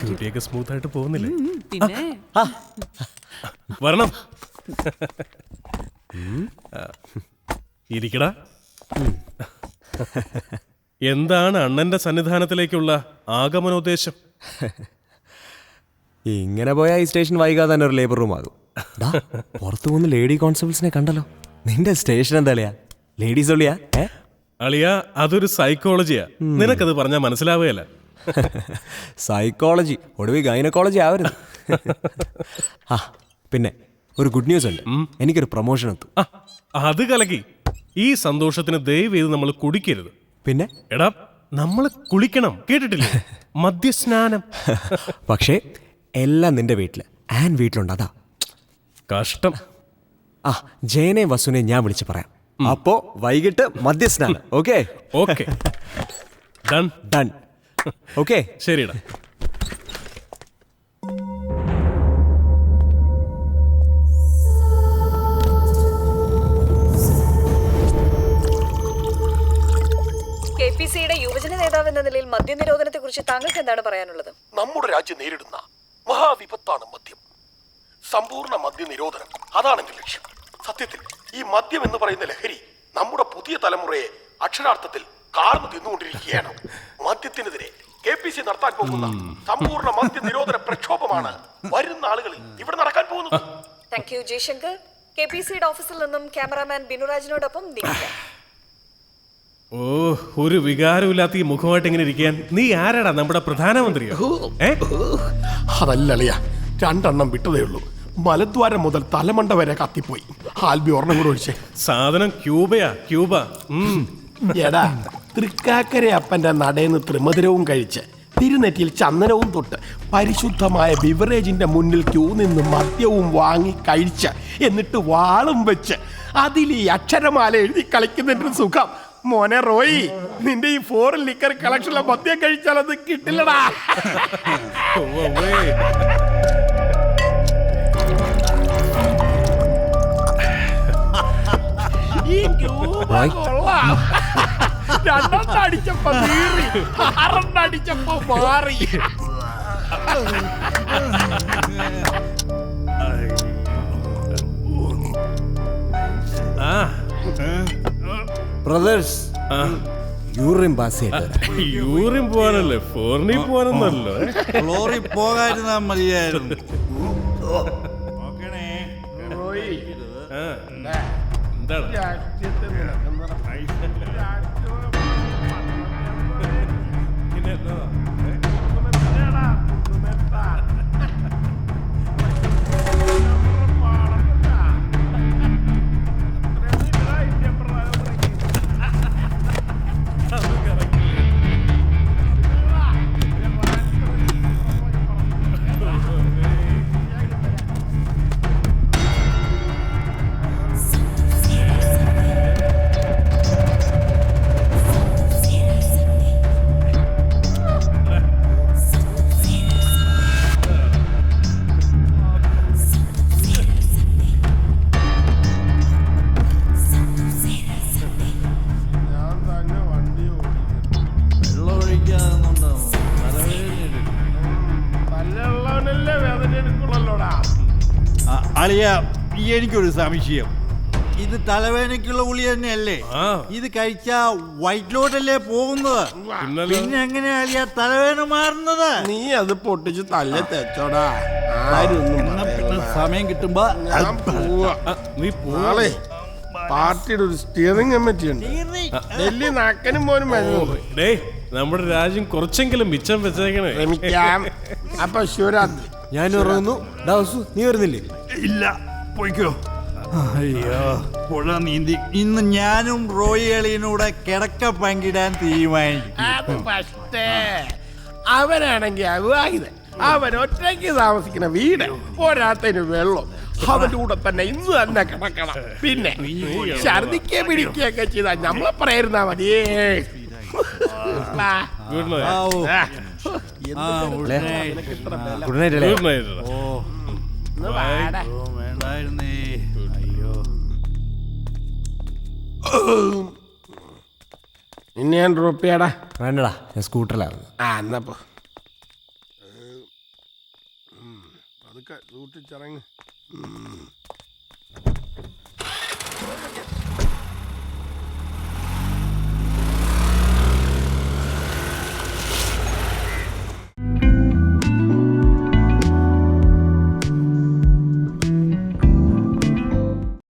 ഡ്യൂട്ടിയൊക്കെ smooth ആയിട്ട് പോകുന്നില്ലേ? പിന്നെ വരണം. ഇരിക്കടാ. എന്താണ് അണ്ണന്റെ സന്നിധാനത്തിലേക്കുള്ള ആഗമനോദ്ദേശം? ഇങ്ങനെ പോയാൽ ഈ സ്റ്റേഷൻ വൈകാതെ തന്നെ ഒരു ലേബർ റൂം ആകും. പുറത്തു പോകുന്ന ലേഡി കോൺസ്റ്റബിൾസിനെ കണ്ടല്ലോ. നിന്റെ സ്റ്റേഷൻ എന്താ ലേഡീസ് ഒള്ളിയാ? അളിയ, അതൊരു സൈക്കോളജിയാ. നിനക്കത് പറഞ്ഞാൽ മനസ്സിലാവുകയല്ല. സൈക്കോളജി ഒടുവിൽ ഗൈനക്കോളജി ആവരുത്. പിന്നെ ഒരു ഗുഡ് ന്യൂസ് ഉണ്ട്. എനിക്കൊരു പ്രൊമോഷൻ എത്തും. അത് കലക്കി. ഈ സന്തോഷത്തിന് ദയവ് ചെയ്ത് നമ്മൾ കുടിക്കരുത്. പിന്നെ എടാ, നമ്മൾ കുളിക്കണം, കേട്ടിട്ടില്ലേ? മദ്യസ്നാനം. പക്ഷേ എല്ലാം നിന്റെ വീട്ടില് ആൻ വീട്ടിലുണ്ട്. അതാ കഷ്ടം. ജയനെ വസുനെ ഞാൻ വിളിച്ച് പറയാം. അപ്പോ വൈകിട്ട് മദ്യസ്നാനം. Okay okay, done done. Okay ശരിടാ. കെപിസിയുടെ യുവജന നേതാവ് എന്ന നിലയിൽ മദ്യനിരോധനത്തെ കുറിച്ച് താങ്കൾക്ക് എന്താണ് പറയാനുള്ളത്? നമ്മുടെ രാജ്യം നേരിടുന്ന മഹാവിപത്താണ് മദ്യം. സമ്പൂർണ്ണ മദ്യനിരോധനം, അതാണ് എന്റെ ലക്ഷ്യം. സത്യത്തിൽ ഈ മദ്യം എന്ന് പറയുന്ന ലഹരി നമ്മുടെ പുതിയ തലമുറയെ അക്ഷരാർത്ഥത്തിൽ കാർന്നു തിന്നുകൊണ്ടിരിക്കുകയാണ്. മദ്യത്തിനെതിരെ കെപിസി നടത്താൻ പോകുന്ന സമ്പൂർണ്ണ മദ്യനിരോധന പ്രക്ഷോഭമാണ് വരുന്ന ആളുകളിൽ ഇവിടെ നടക്കാൻ പോകുന്നത്. Thank you Jaishankar. കെപിസിയുടെ ഓഫീസിൽ നിന്നും ക്യാമറാമാൻ ബിനുരാജിനോടൊപ്പം നീക്കുക. ഓ, ഒരു വികാരമില്ലാത്ത ഈ മുഖമായിട്ട് ഇങ്ങനെ ഇരിക്കാൻ നീ ആരാടാ? നമ്മുടെ പ്രധാനമന്ത്രിയോ? അതല്ലളിയ, 2 എണ്ണം വിട്ടതേ ഉള്ളൂ. മലദ്വാരം മുതൽ തലമണ്ട വരെ കത്തിപ്പോയി. ആൽബി ഒരെണ്ണം കൂടെ ഒഴിച്ചേ. സാധനം ക്യൂബയാ, ക്യൂബ. എടാ, തൃക്കാക്കര അപ്പന്റെ നടേന്ന് ത്രിമധുരവും കഴിച്ച് തിരുനെറ്റിയിൽ ചന്ദനവും തൊട്ട് പരിശുദ്ധമായ ബിവറേജിന്റെ മുന്നിൽ ക്യൂ നിന്ന് മദ്യവും വാങ്ങി കഴിച്ച് എന്നിട്ട് വാളും വെച്ച് അതിൽ ഈ അക്ഷരമാല എഴുതി കളിക്കുന്നതിന്റെ സുഖം മോനെ റോയി, നിന്റെ ഈ 4 ലിക്കർ കളക്ഷനിലെ മദ്യം കഴിച്ചാൽ അത് കിട്ടില്ലടാ. ഈ ക്യൂബ കൊള്ളാം. 2 അടിച്ചപ്പോ നീറി, 6 അടിച്ചപ്പോ മാറി. ബ്രദേഴ്സ്, യൂറിൻ പാസ് യൂറിൻ പോവാനല്ലേ, ഫോറിനിൽ പോവാനൊന്നല്ലോ. ഫ്ലോറിൽ പോകാതിരുന്നാ മതിയായിരുന്നു. എന്താണ് അളിയ, എനിക്കൊരു സംശയം. ഇത് തലവേദനയ്ക്കുള്ള ഗുളി തന്നെയല്ലേ? ഇത് കഴിച്ചാ വയറ്റിലോട്ടല്ലേ പോകുന്നത്? പിന്നെ എങ്ങനെയാ അളിയ തലവേദന മാറുന്നത്? നീ അത് പൊട്ടിച്ച് തല്ലേ തെച്ചോടാ. സമയം കിട്ടുമ്പോ നാളെ പാർട്ടിയുടെ ഒരു സ്റ്റിയറിംഗ് കമ്മിറ്റി ഉണ്ട്. ഡൽഹി നാക്കനും പോലും ഡേ, നമ്മുടെ രാജ്യം കുറച്ചെങ്കിലും മിച്ചം വെച്ചേക്കണേ. അപ്പൊ ശിവരാത്രി ഞാൻ ഉറങ്ങുന്നു. നീ വരുന്നില്ലേ? ഇല്ല, പോയിക്കോ. അയ്യോ, പുഴ നീന്തി ഇന്ന് ഞാനും റോയി അളിയനൂടെ കിടക്ക പങ്കിടാൻ തീരുമാനിക്കും. അവനാണെങ്കിൽ അവിവാഹിതൻ. അവൻ ഒറ്റയ്ക്ക് താമസിക്കുന്ന വീട്, പോരാത്തതിന് വെള്ളം. അവന്റെ കൂടെ തന്നെ ഇന്ന് തന്നെ കിടക്കണം. പിന്നെ ഛർദിക്കുക പിടിക്കുകയൊക്കെ ചെയ്താൽ നമ്മളെ പറയായിരുന്നാ മതിയേ. ഗുഡ് നൈറ്റ് അല്ലേ? വേണ്ടായിരുന്നേ. അയ്യോ, ഇനി ഞാൻ ഡ്രോപ്പ് ചെയ്യാടാ. വേണ്ടടാ, ഞാൻ സ്കൂട്ടറിലായിരുന്നു. എന്നപ്പോ അതൊക്കെ സൂക്ഷിച്ചിറങ്ങ്.